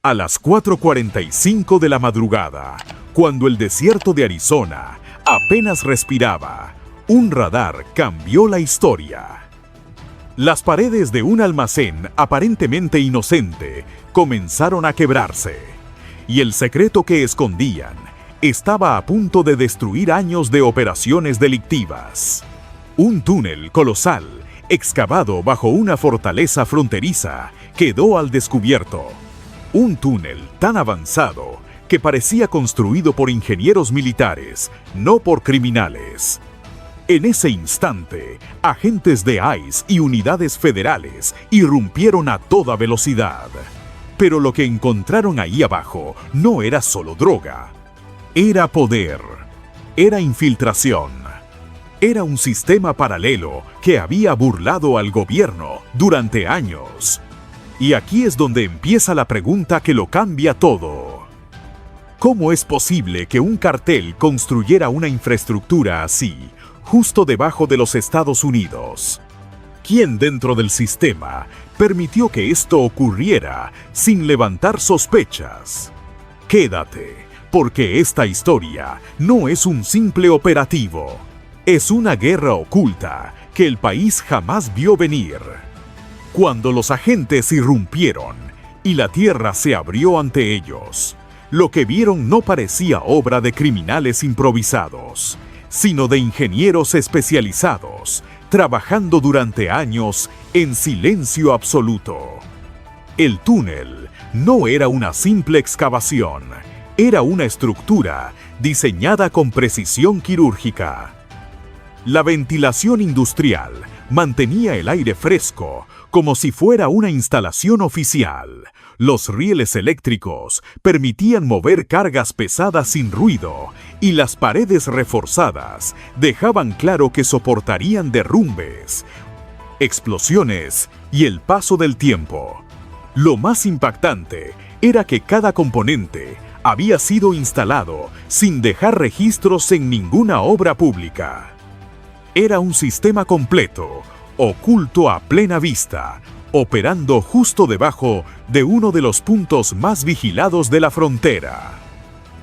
A las 4:45 de la madrugada, cuando el desierto de Arizona apenas respiraba, un radar cambió la historia. Las paredes de un almacén aparentemente inocente comenzaron a quebrarse, y el secreto que escondían estaba a punto de destruir años de operaciones delictivas. Un túnel colosal, excavado bajo una fortaleza fronteriza, quedó al descubierto. Un túnel tan avanzado que parecía construido por ingenieros militares, no por criminales. En ese instante, agentes de ICE y unidades federales irrumpieron a toda velocidad. Pero lo que encontraron ahí abajo no era solo droga. Era poder. Era infiltración. Era un sistema paralelo que había burlado al gobierno durante años. Y aquí es donde empieza la pregunta que lo cambia todo. ¿Cómo es posible que un cartel construyera una infraestructura así, justo debajo de los Estados Unidos? ¿Quién dentro del sistema permitió que esto ocurriera sin levantar sospechas? Quédate, porque esta historia no es un simple operativo. Es una guerra oculta que el país jamás vio venir. Cuando los agentes irrumpieron y la tierra se abrió ante ellos, lo que vieron no parecía obra de criminales improvisados, sino de ingenieros especializados, trabajando durante años en silencio absoluto. El túnel no era una simple excavación, era una estructura diseñada con precisión quirúrgica. La ventilación industrial mantenía el aire fresco como si fuera una instalación oficial. Los rieles eléctricos permitían mover cargas pesadas sin ruido y las paredes reforzadas dejaban claro que soportarían derrumbes, explosiones y el paso del tiempo. Lo más impactante era que cada componente había sido instalado sin dejar registros en ninguna obra pública. Era un sistema completo, oculto a plena vista, operando justo debajo de uno de los puntos más vigilados de la frontera.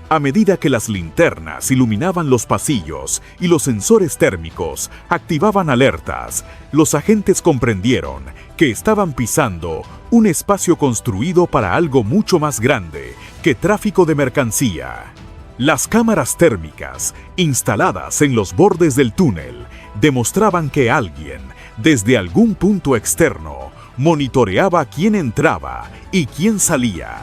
A medida que las linternas iluminaban los pasillos y los sensores térmicos activaban alertas, los agentes comprendieron que estaban pisando un espacio construido para algo mucho más grande que tráfico de mercancía. Las cámaras térmicas, instaladas en los bordes del túnel, demostraban que alguien, desde algún punto externo, monitoreaba quién entraba y quién salía.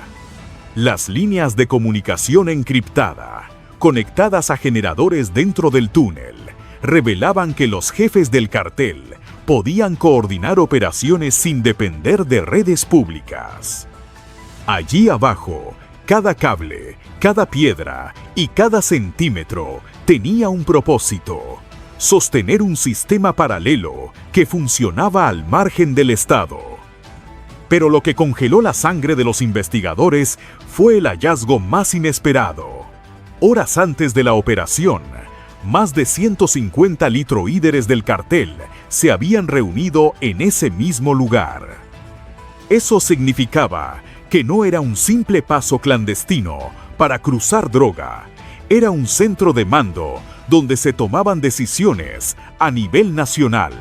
Las líneas de comunicación encriptada, conectadas a generadores dentro del túnel, revelaban que los jefes del cartel podían coordinar operaciones sin depender de redes públicas. Allí abajo, cada cable, cada piedra y cada centímetro tenía un propósito: sostener un sistema paralelo que funcionaba al margen del Estado. Pero lo que congeló la sangre de los investigadores fue el hallazgo más inesperado. Horas antes de la operación, más de 150 litroíderes del cartel se habían reunido en ese mismo lugar. Eso significaba que no era un simple paso clandestino para cruzar droga, era un centro de mando donde se tomaban decisiones a nivel nacional.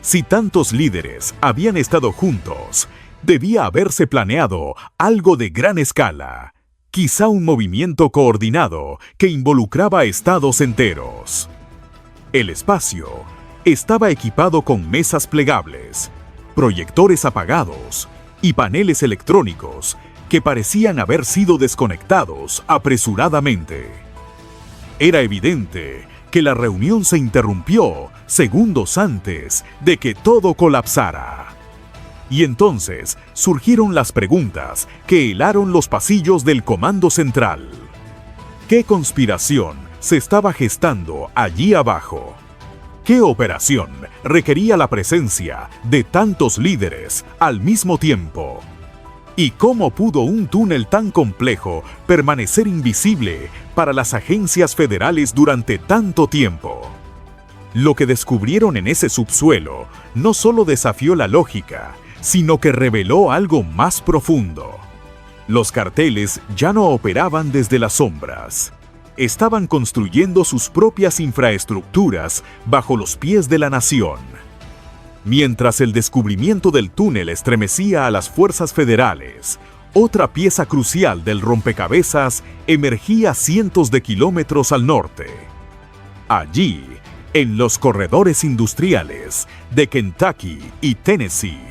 Si tantos líderes habían estado juntos, debía haberse planeado algo de gran escala, quizá un movimiento coordinado que involucraba a estados enteros. El espacio estaba equipado con mesas plegables, proyectores apagados y paneles electrónicos que parecían haber sido desconectados apresuradamente. Era evidente que la reunión se interrumpió segundos antes de que todo colapsara. Y entonces surgieron las preguntas que helaron los pasillos del Comando Central. ¿Qué conspiración se estaba gestando allí abajo? ¿Qué operación requería la presencia de tantos líderes al mismo tiempo? ¿Y cómo pudo un túnel tan complejo permanecer invisible para las agencias federales durante tanto tiempo? Lo que descubrieron en ese subsuelo no solo desafió la lógica, sino que reveló algo más profundo. Los carteles ya no operaban desde las sombras. Estaban construyendo sus propias infraestructuras bajo los pies de la nación. Mientras el descubrimiento del túnel estremecía a las fuerzas federales, otra pieza crucial del rompecabezas emergía cientos de kilómetros al norte. Allí, en los corredores industriales de Kentucky y Tennessee,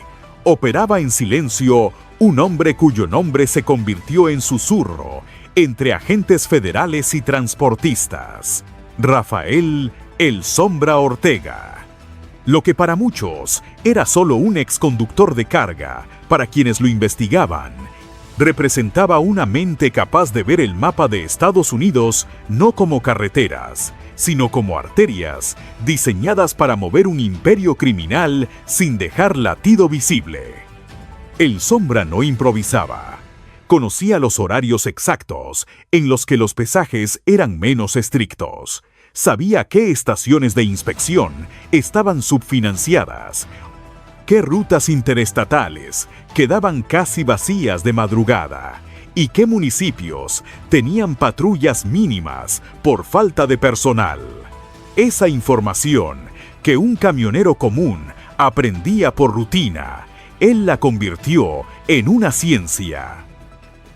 operaba en silencio un hombre cuyo nombre se convirtió en susurro entre agentes federales y transportistas: Rafael "El Sombra" Ortega. Lo que para muchos era solo un exconductor de carga, para quienes lo investigaban, representaba una mente capaz de ver el mapa de Estados Unidos no como carreteras, sino como arterias diseñadas para mover un imperio criminal sin dejar latido visible. El Sombra no improvisaba. Conocía los horarios exactos en los que los pesajes eran menos estrictos. Sabía qué estaciones de inspección estaban subfinanciadas, qué rutas interestatales quedaban casi vacías de madrugada y qué municipios tenían patrullas mínimas por falta de personal. Esa información que un camionero común aprendía por rutina, él la convirtió en una ciencia.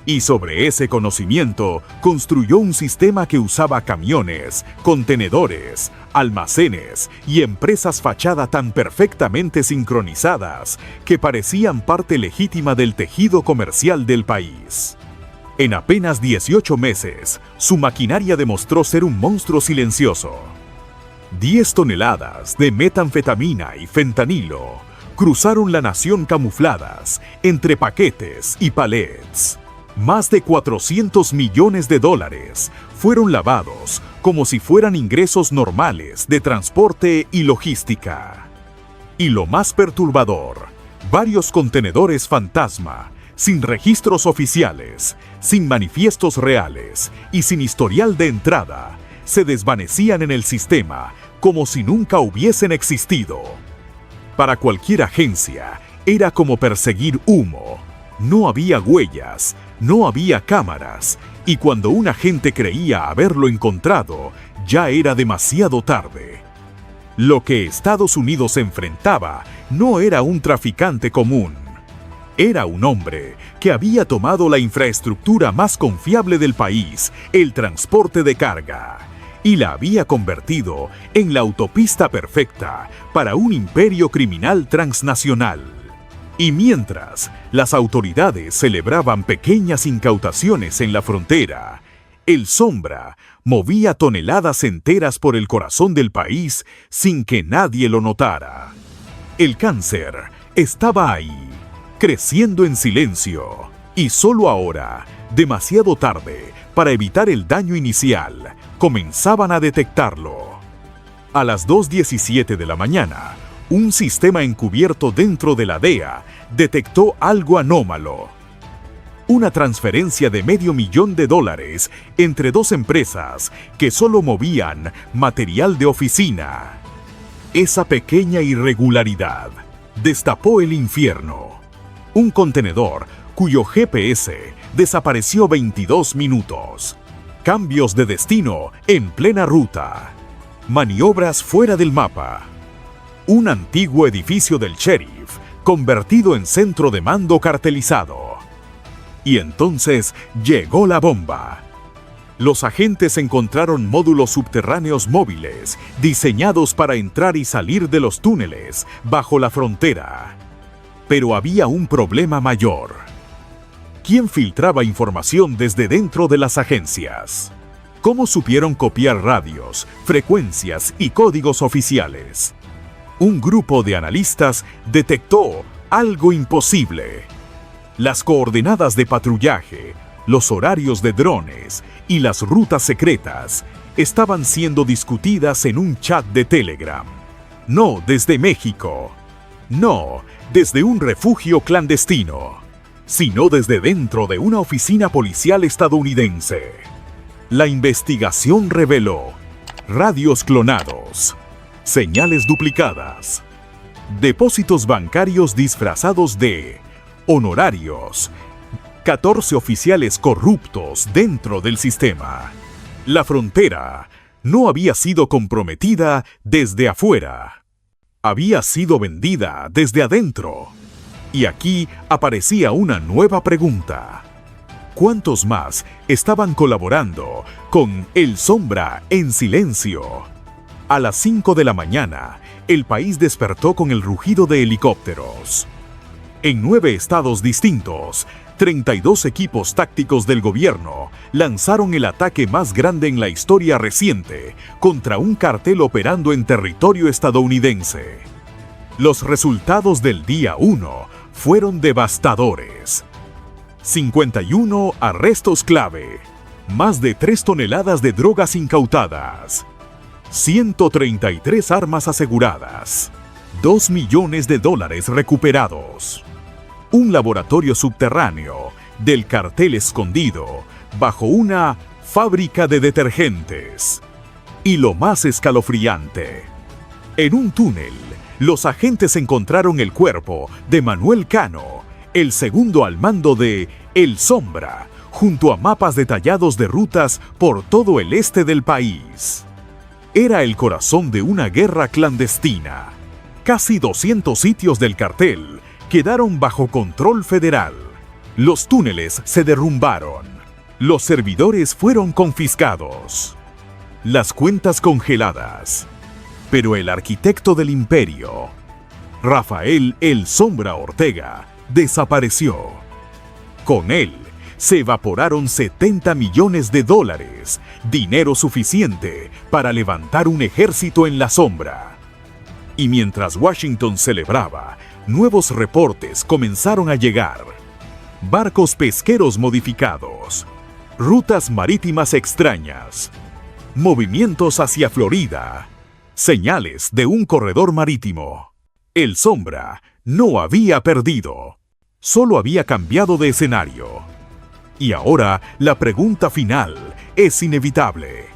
Y sobre ese conocimiento construyó un sistema que usaba camiones, contenedores, almacenes y empresas fachada tan perfectamente sincronizadas que parecían parte legítima del tejido comercial del país. En apenas 18 meses, su maquinaria demostró ser un monstruo silencioso. 10 toneladas de metanfetamina y fentanilo cruzaron la nación camufladas entre paquetes y palets. Más de $400 millones fueron lavados como si fueran ingresos normales de transporte y logística. Y lo más perturbador, varios contenedores fantasma, sin registros oficiales, sin manifiestos reales y sin historial de entrada, se desvanecían en el sistema como si nunca hubiesen existido. Para cualquier agencia, era como perseguir humo. No había huellas, no había cámaras, y cuando un agente creía haberlo encontrado, ya era demasiado tarde. Lo que Estados Unidos enfrentaba no era un traficante común. Era un hombre que había tomado la infraestructura más confiable del país, el transporte de carga, y la había convertido en la autopista perfecta para un imperio criminal transnacional. Y mientras las autoridades celebraban pequeñas incautaciones en la frontera, el Sombra movía toneladas enteras por el corazón del país sin que nadie lo notara. El cáncer estaba ahí, creciendo en silencio, y solo ahora, demasiado tarde para evitar el daño inicial, comenzaban a detectarlo. A las 2:17 de la mañana, un sistema encubierto dentro de la DEA detectó algo anómalo. Una transferencia de $500,000 entre dos empresas que solo movían material de oficina. Esa pequeña irregularidad destapó el infierno. Un contenedor cuyo GPS desapareció 22 minutos. Cambios de destino en plena ruta. Maniobras fuera del mapa. Un antiguo edificio del sheriff convertido en centro de mando cartelizado. Y entonces llegó la bomba. Los agentes encontraron módulos subterráneos móviles diseñados para entrar y salir de los túneles bajo la frontera. Pero había un problema mayor. ¿Quién filtraba información desde dentro de las agencias? ¿Cómo supieron copiar radios, frecuencias y códigos oficiales? Un grupo de analistas detectó algo imposible. Las coordenadas de patrullaje, los horarios de drones y las rutas secretas estaban siendo discutidas en un chat de Telegram. No desde México, no desde un refugio clandestino, sino desde dentro de una oficina policial estadounidense. La investigación reveló radios clonados, señales duplicadas, depósitos bancarios disfrazados de honorarios, 14 oficiales corruptos dentro del sistema. La frontera no había sido comprometida desde afuera. Había sido vendida desde adentro. Y aquí aparecía una nueva pregunta. ¿Cuántos más estaban colaborando con El Sombra en silencio? A las 5 de la mañana, el país despertó con el rugido de helicópteros. En 9 estados distintos, 32 equipos tácticos del gobierno lanzaron el ataque más grande en la historia reciente contra un cartel operando en territorio estadounidense. Los resultados del día 1 fueron devastadores. 51 arrestos clave, más de 3 toneladas de drogas incautadas, 133 armas aseguradas, $2 millones recuperados, un laboratorio subterráneo del cartel escondido bajo una fábrica de detergentes. Y lo más escalofriante, en un túnel, los agentes encontraron el cuerpo de Manuel Cano, el segundo al mando de El Sombra, junto a mapas detallados de rutas por todo el este del país. Era el corazón de una guerra clandestina. Casi 200 sitios del cartel quedaron bajo control federal. Los túneles se derrumbaron. Los servidores fueron confiscados. Las cuentas congeladas. Pero el arquitecto del imperio, Rafael El Sombra Ortega, desapareció. Con él se evaporaron $70 millones, dinero suficiente para levantar un ejército en la sombra. Y mientras Washington celebraba, nuevos reportes comenzaron a llegar. Barcos pesqueros modificados, rutas marítimas extrañas, movimientos hacia Florida, señales de un corredor marítimo. El Sombra no había perdido, solo había cambiado de escenario. Y ahora la pregunta final es inevitable.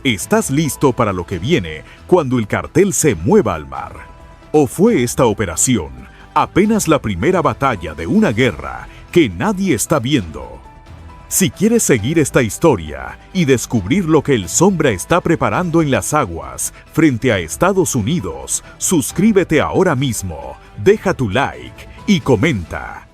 ¿Estás listo para lo que viene cuando el cartel se mueva al mar? ¿O fue esta operación apenas la primera batalla de una guerra que nadie está viendo? Si quieres seguir esta historia y descubrir lo que El Sombra está preparando en las aguas frente a Estados Unidos, suscríbete ahora mismo, deja tu like y comenta.